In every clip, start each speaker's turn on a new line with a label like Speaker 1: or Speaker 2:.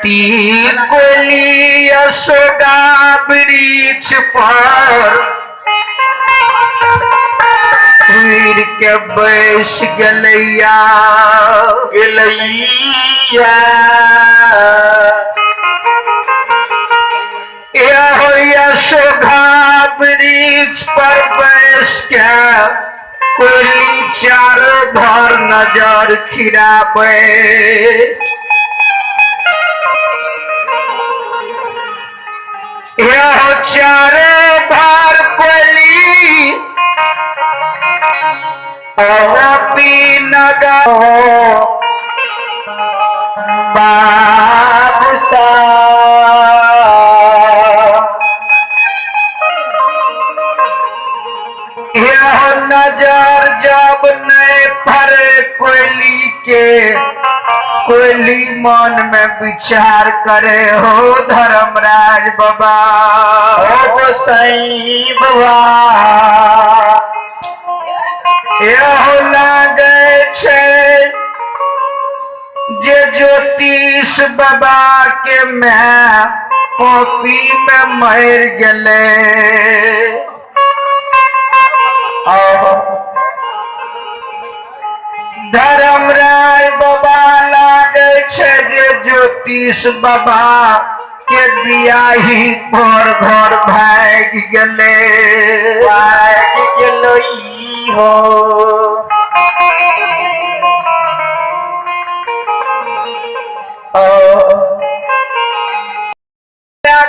Speaker 1: बेटी कोली यशोदा वृक्ष पर वीर के बैस गलैया यशोदा वृक्ष पर बैस के कोली चारों भर नजर खिराबे चारों भर कोली नगर बाबूसा नजर जब नहीं पड़े कोयली के कोयली मन में विचार करे हो धर्मराज बाबा हो सही बाबा यहो लागे छे जे ज्योतिष बाबा के मैं पोपी में मर गले धर्मराज बाबा लागे छे जे ज्योतिष बाबा के बियाही भर घर भाग गले हो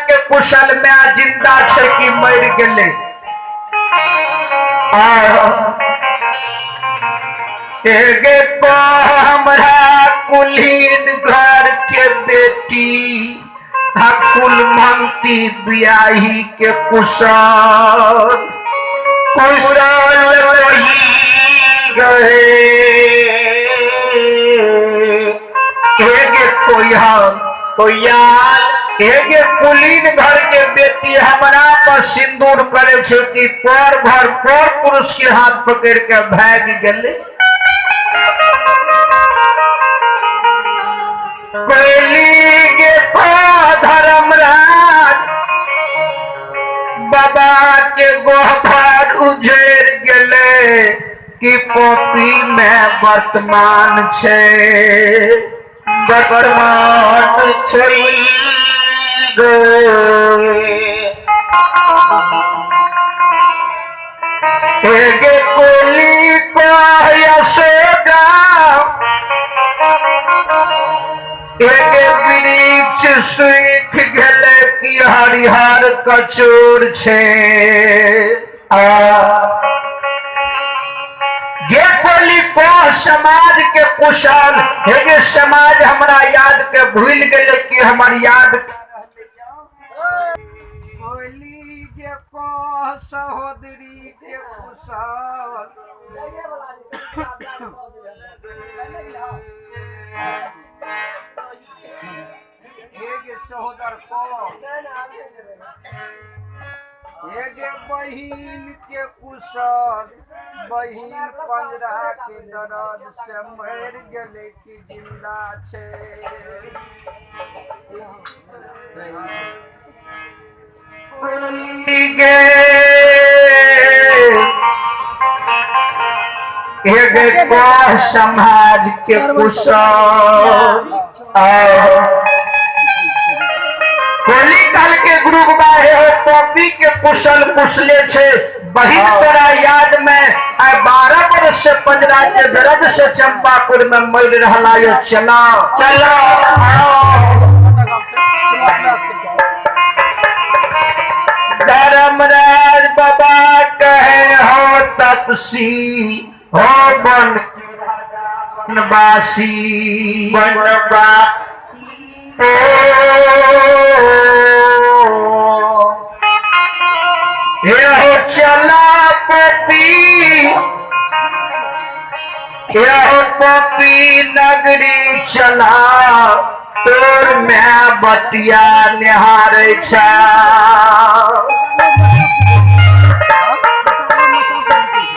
Speaker 1: के कुशल में जिंदा छे कि मर गले एगे को हमरा कुलीन घर के बेटी कुल मंती बियाही के कुशल गए एगे एगे कुलीन घर के बेटी हमरा पर सिंदूर करे छे कि पर भर पर पुरुष के हाथ पकड़ के भाग गले कोयली के धर्मराज बाबा के गोहर उजड़ गले कि पोपी में वर्तमान छे वर्तमान एगे कोयली को यशोदा एगे वृक्ष सूख गले कि हरिहर कचोर छे ये कोली को समाज के कुशल एगे समाज हमरा याद के भूल गले कि हमर याद कोली जे को सहोदरी के कुशल एगे सहोदर को एगे बहिन के कुशल बहिन पंजरा के दर्द से मर गले कि जिंदा छे एगे को समाज के कुशल कोली काल के ग्रुप में पोपी के कुशल कुशले छे बहिन तोरा याद में 12 वर्ष से पंजरा के दर्द से चंपापुर में मर रहला ये चला चला धर्मराज बाबा कहे हो तपसी हो बनवासी हो चला पोपी नगरी चला तोर मैं बतिया निहारे छा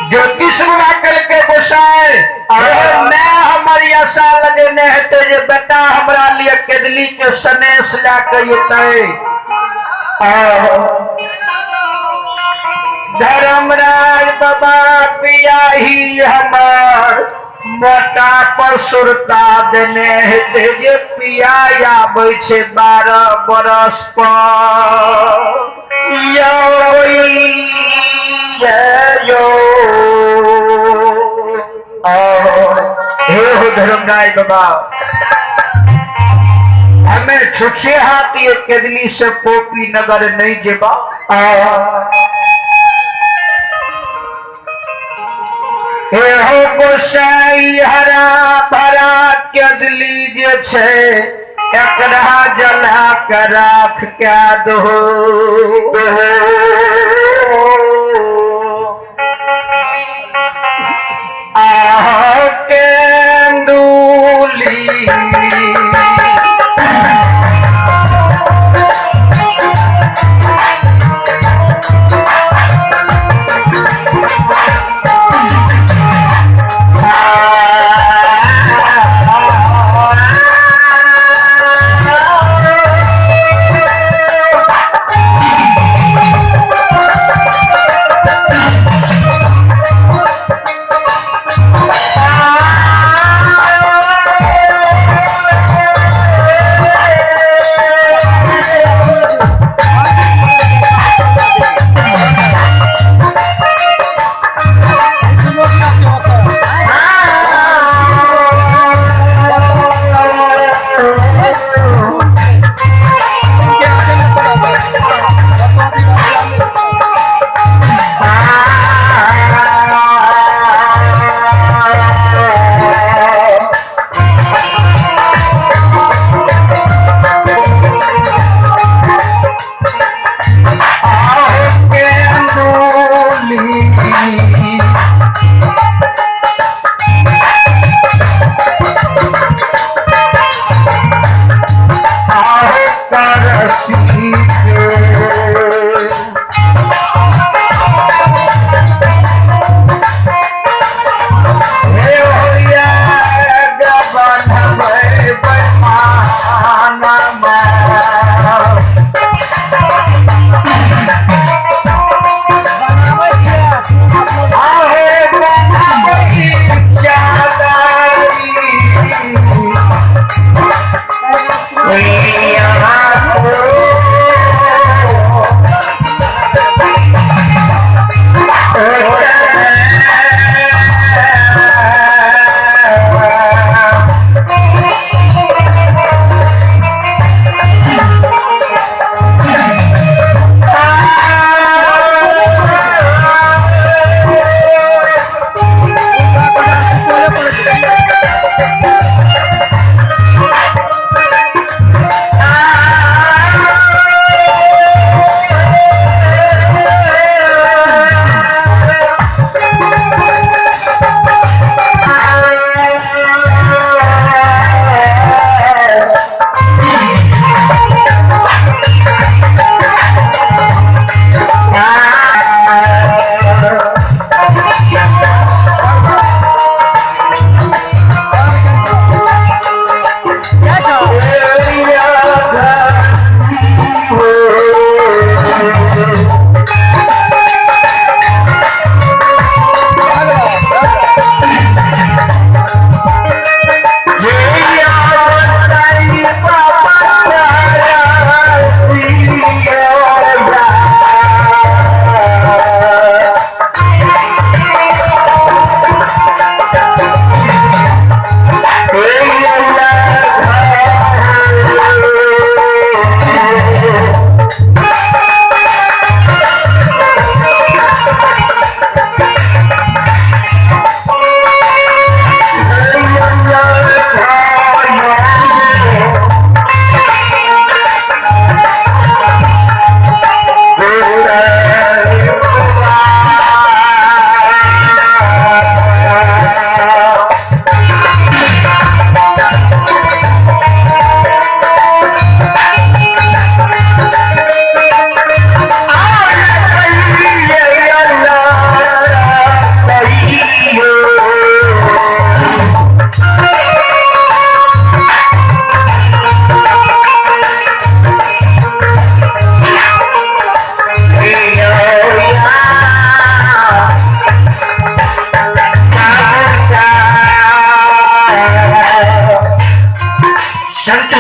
Speaker 1: ज्योति विष्णु कल के गोसाई मैं हमारी आशा लगे ने हेते जे बेटा हमरा लिए केदली के सनेस ला के उतरे धर्मराज बाबा पिया ही हमार मोटा पर सुरता देने हेते जे पिया आबै छे 12 बरस पर हे धर्मराज बाबा हमें छुछे हाथ ये केदली से पोपी नगर नहीं जेबा हे हो गोसाई हरा भरा केदली जे छे एकरा जला के राख के दो आह केंदुली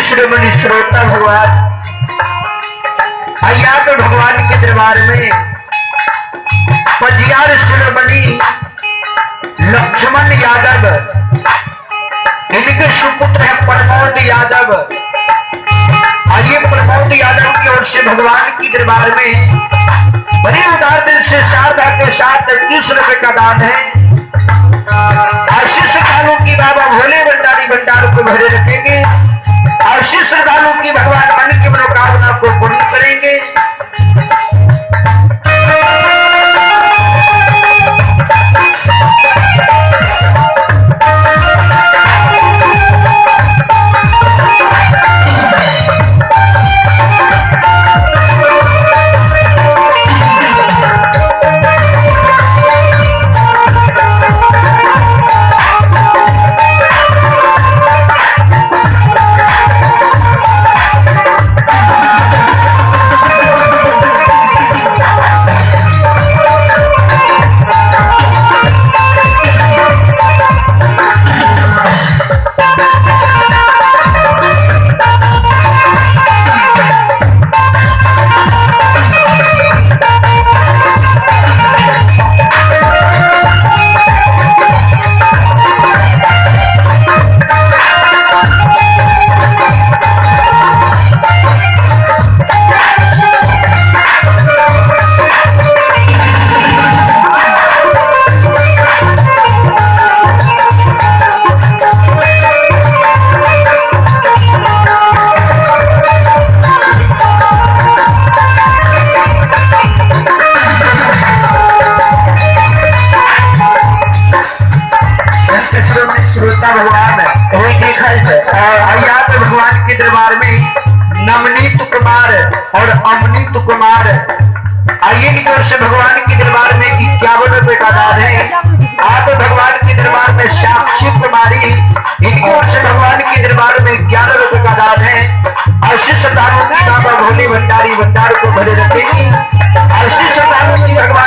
Speaker 1: शिरोमणि श्रोता भगवान आया तो भगवान के दरबार में पजियार शिरोमणि लक्ष्मण यादव, इनके सुपुत्र है प्रमोद यादव। आइए प्रमोद यादव की ओर से भगवान की दरबार में बड़े उदार दिल से शारदा के साथ 30 रुपए का दान है। आशीष श्रद्धालु की बाबा भोले भंडारी भंडार को भरे रखेंगे। आशीष श्रद्धालु की भगवान मन की मनोकामना को पूर्ण करेंगे। भगवान के दरबार में नवनीत कुमार और अमनीत कुमार, आइए की ओर से भगवान के दरबार में 51 रुपए का दान है। आप भगवान के दरबार में साक्षी कुमारी, इनकी ओर से भगवान के दरबार में 11 रुपए का दान है। आशीष श्रद्धालु की बाबा भोले भंडारी भंडार को भरे रखेंगे। आशीष श्रद्धालु की भगवान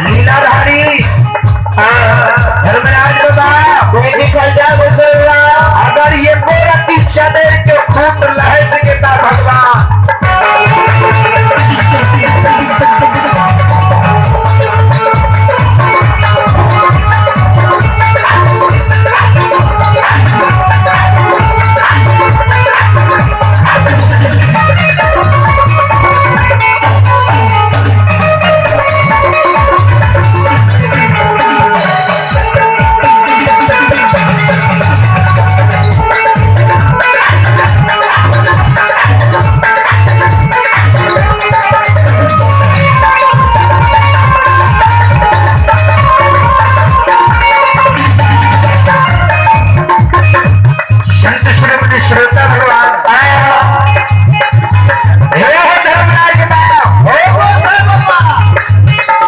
Speaker 1: लीलाधारी धर्मराज बाबा अगर ये गोरखी चदेर के खूट लहट के भगवान श्रोता भगवान हे हो धर्मराज बाबा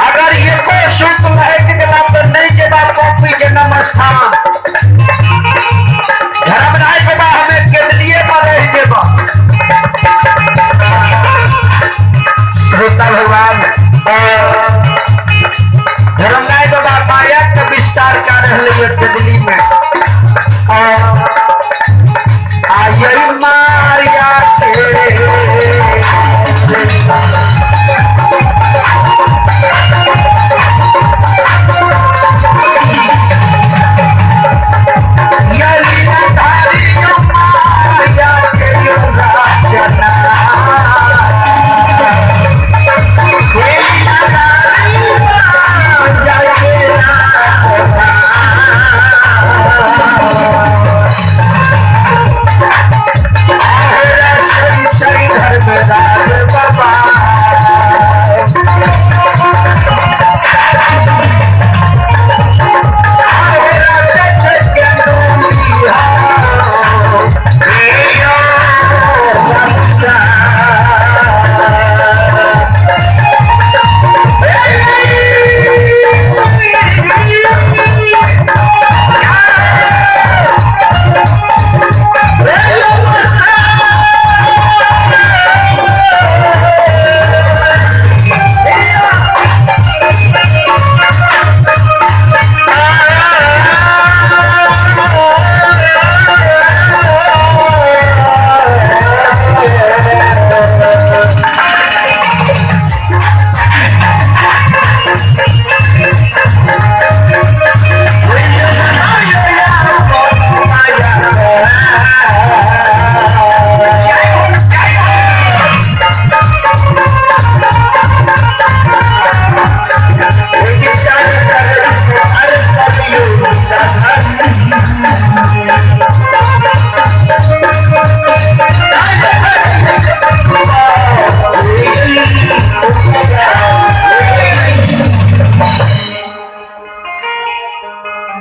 Speaker 1: अगर ये कोई शुद्ध है कि तो नहीं के बाद पॉपी के नमस्कार धर्मराज बाबा हमें के लिए पर रह के श्रोता भगवान धर्मराज बाबा माया का विस्तार कर रहे दिल्ली में आयई माया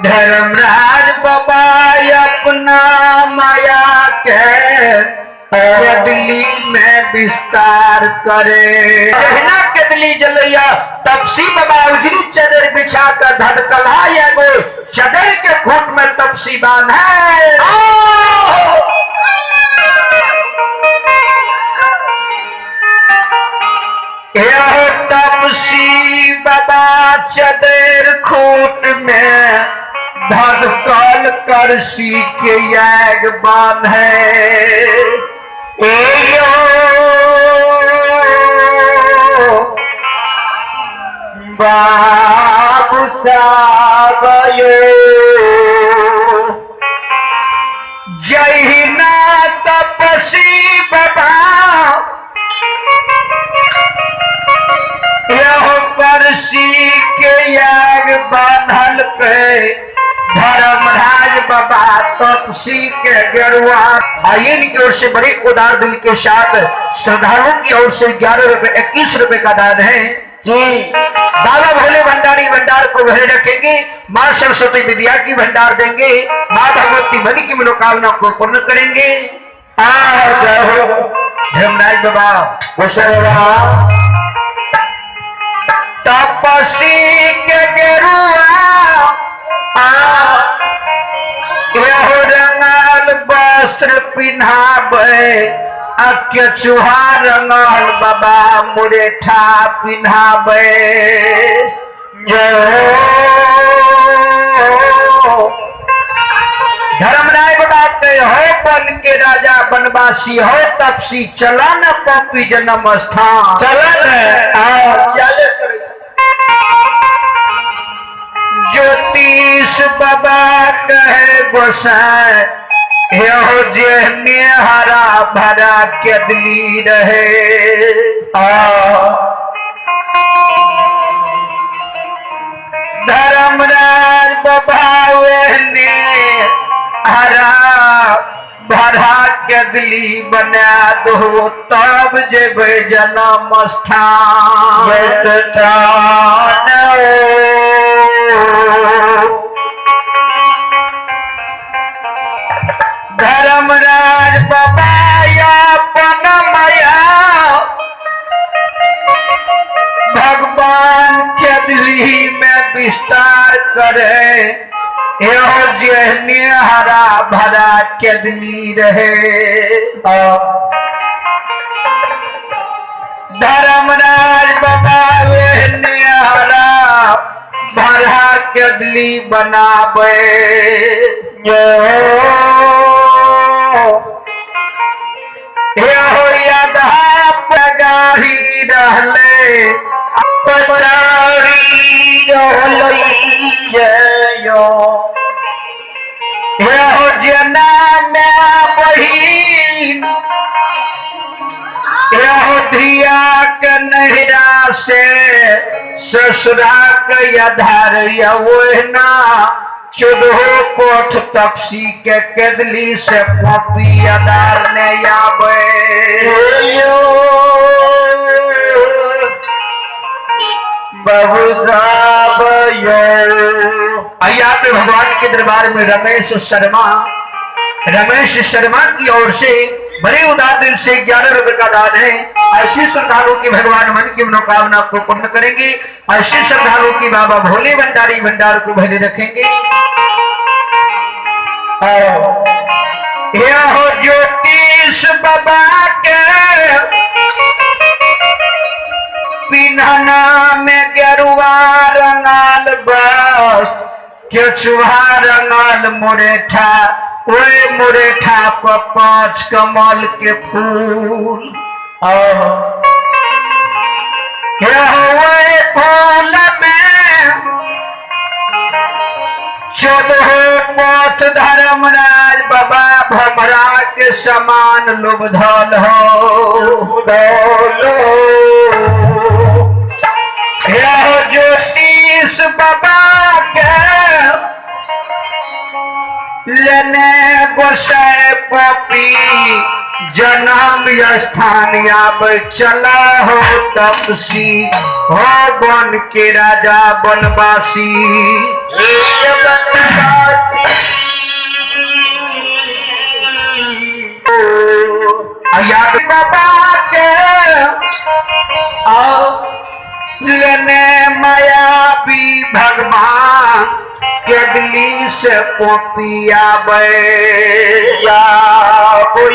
Speaker 1: धर्मराज बाबा अपना माया के केदली में विस्तार करे जहना केदली जलैया तपसी बाबा उजरी चदर बिछा कर धड़कला एगो चदर के खूंट में तपसी बांधे तपसी बाबा चदर खूंट में धड़कल करसी के याग बांधे बाबू साहब जहिना तपसी बाबा करसी के याग बांधल पे धर्मराज बाबा तपसी के गेरुआ आयन की ओर से बड़े उदार दिल के साथ श्रद्धालुओं की ओर से 11 रुपए 21 रुपए का दान है जी। बाबा भोले भंडारी भंडार को वह रखेंगे, माँ सरस्वती विद्या की भंडार देंगे, माँ भगवती मनी की मनोकामना को पूर्ण करेंगे। धर्मराज बाबा तपसी के गेरुआ रंगल वस्त्र पिन्हाबे अक्य चूहा रंगल बाबा मुरेठा पिन्हाबे धर्मराज बाबा के हो बन के राजा बनवासी हो तपसी चला न पपी जन्म स्थान ज्योतिष बाबा कहे गोसाई हो जेहने हरा भरा केदली रहे धर्मराज बाबा ने हरा भरा केदली बना दो तब जेब जन्म स्थान धर्मराज करे एहो जेहने हरा भरा केदली रहे धर्मराज बाबा वेहने हरा भरा केदली बनावे एहो यादा पगाही रहले पचारी रहलैयो एहो जना में बहिन एहो धिया के नहिरा से ससुरा के आधार ओहना चौदहो कोठ तपसी के केदली से पपी आधार ने आवे बहु साब आइया पे भगवान के दरबार में रमेश शर्मा की ओर से बड़े उदार दिल से 11 रुपए का दान है। ऐसे श्रद्धालु की भगवान मन की मनोकामना को पूर्ण करेंगे। ऐसे श्रद्धालु की बाबा भोले भंडारी भंडार को भरे रखेंगे। हो ज्योतिष बाबा के पिन्हना में गेरुआ रंगाल बस केचुआ रंगाल मुरेठा ओए मुरेठा पर 5 कमल के फूल फूल में 14 पथ धर्मराज बाबा भमरा के समान लुबधल हो ज्योतिष बाबा के लेने गोसाई पपी जन्म स्थान आब चला हो तपसी हो बन के राजा बनवासी बाबा के लेने मायावी भगवान केदली से पोपिया बैया हो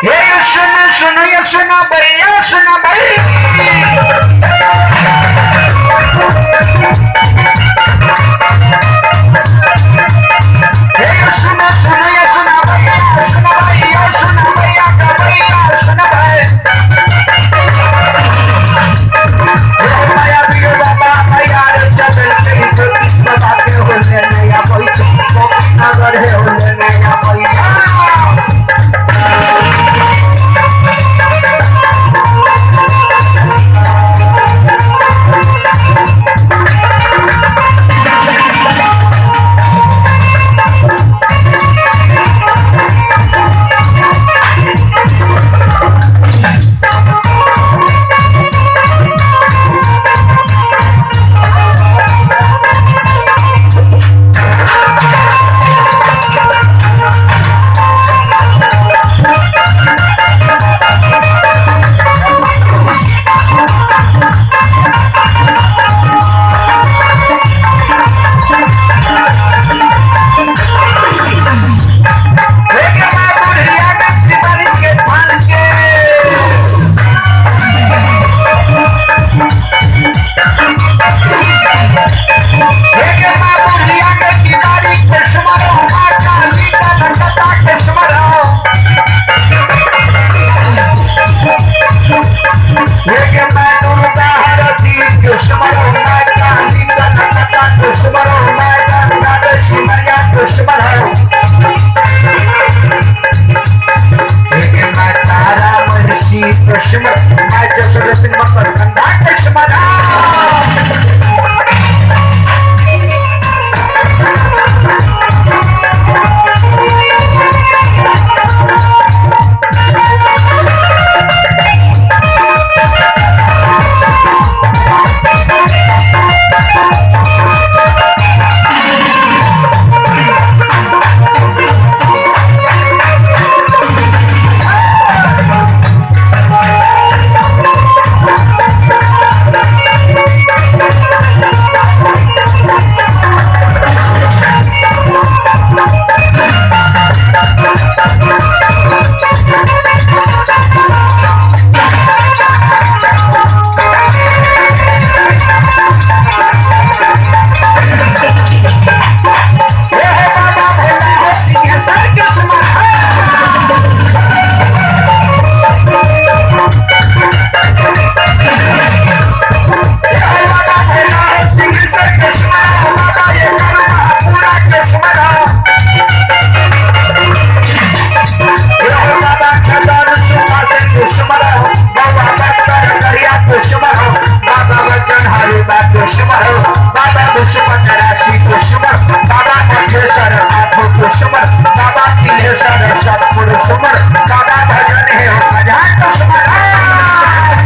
Speaker 1: हे सुनो ये सुनो भैया सुनो भाई तिलेश्वर सतगुरु सुमर दादा भजन है हो भजन तो सुमर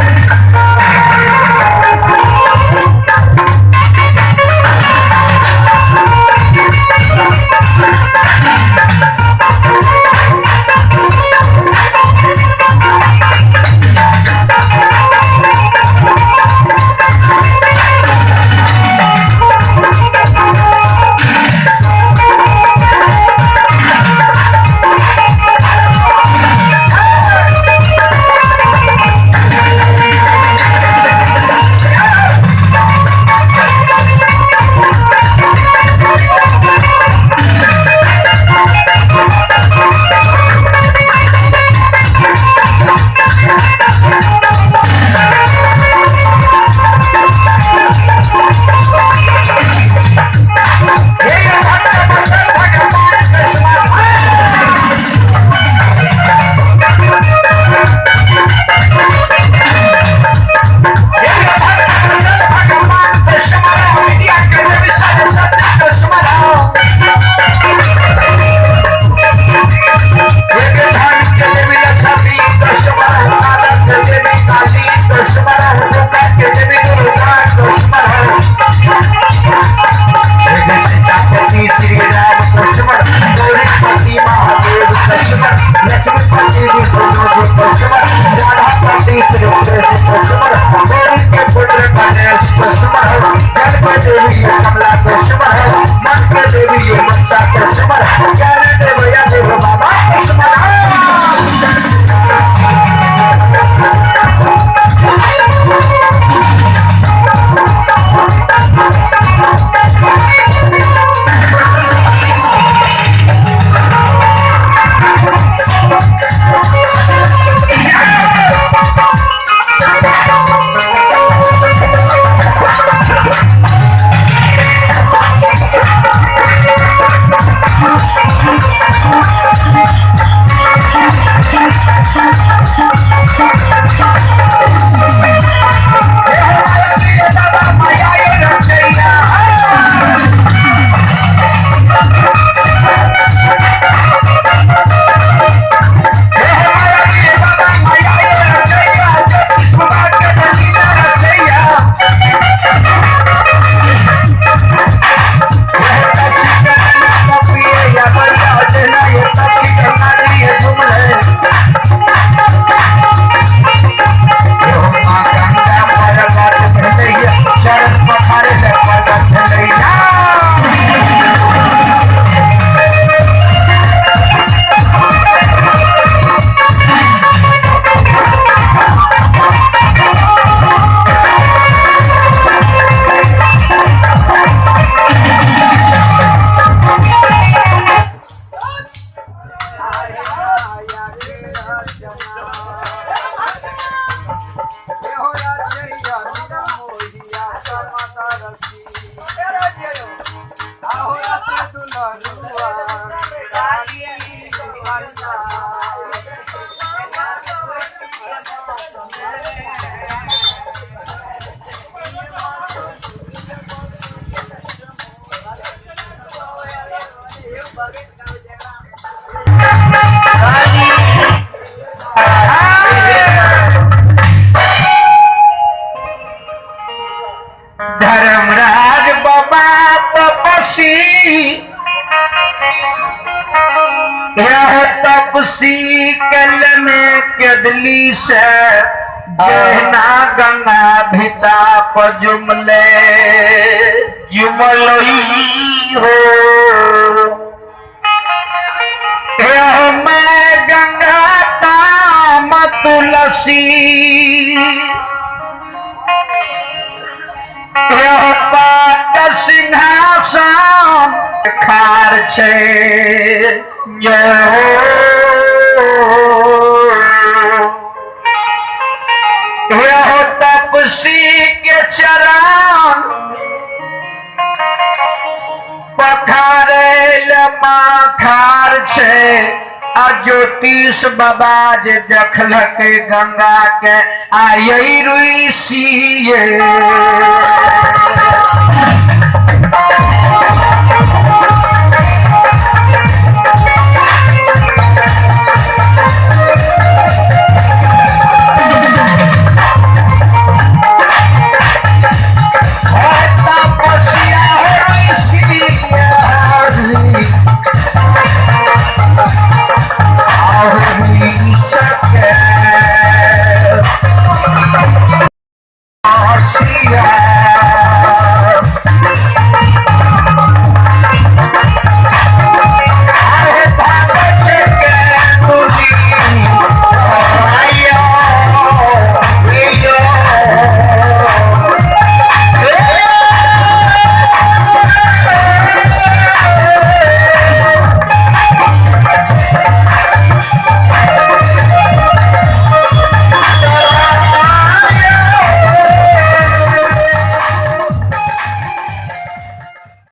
Speaker 1: धर्मराज बाबा तपसी यह तपसी कल में कदली से जहना गंगा भिता पर जुमले जुमलई हो यह मैं गंगा ताम तुलसी पाट सिंहासन खार छे तपसी के चरण पखारेल माखार छे आ ज्योतिष बाबा जे देखलक गंगा के आई ऋषिये सके आसिया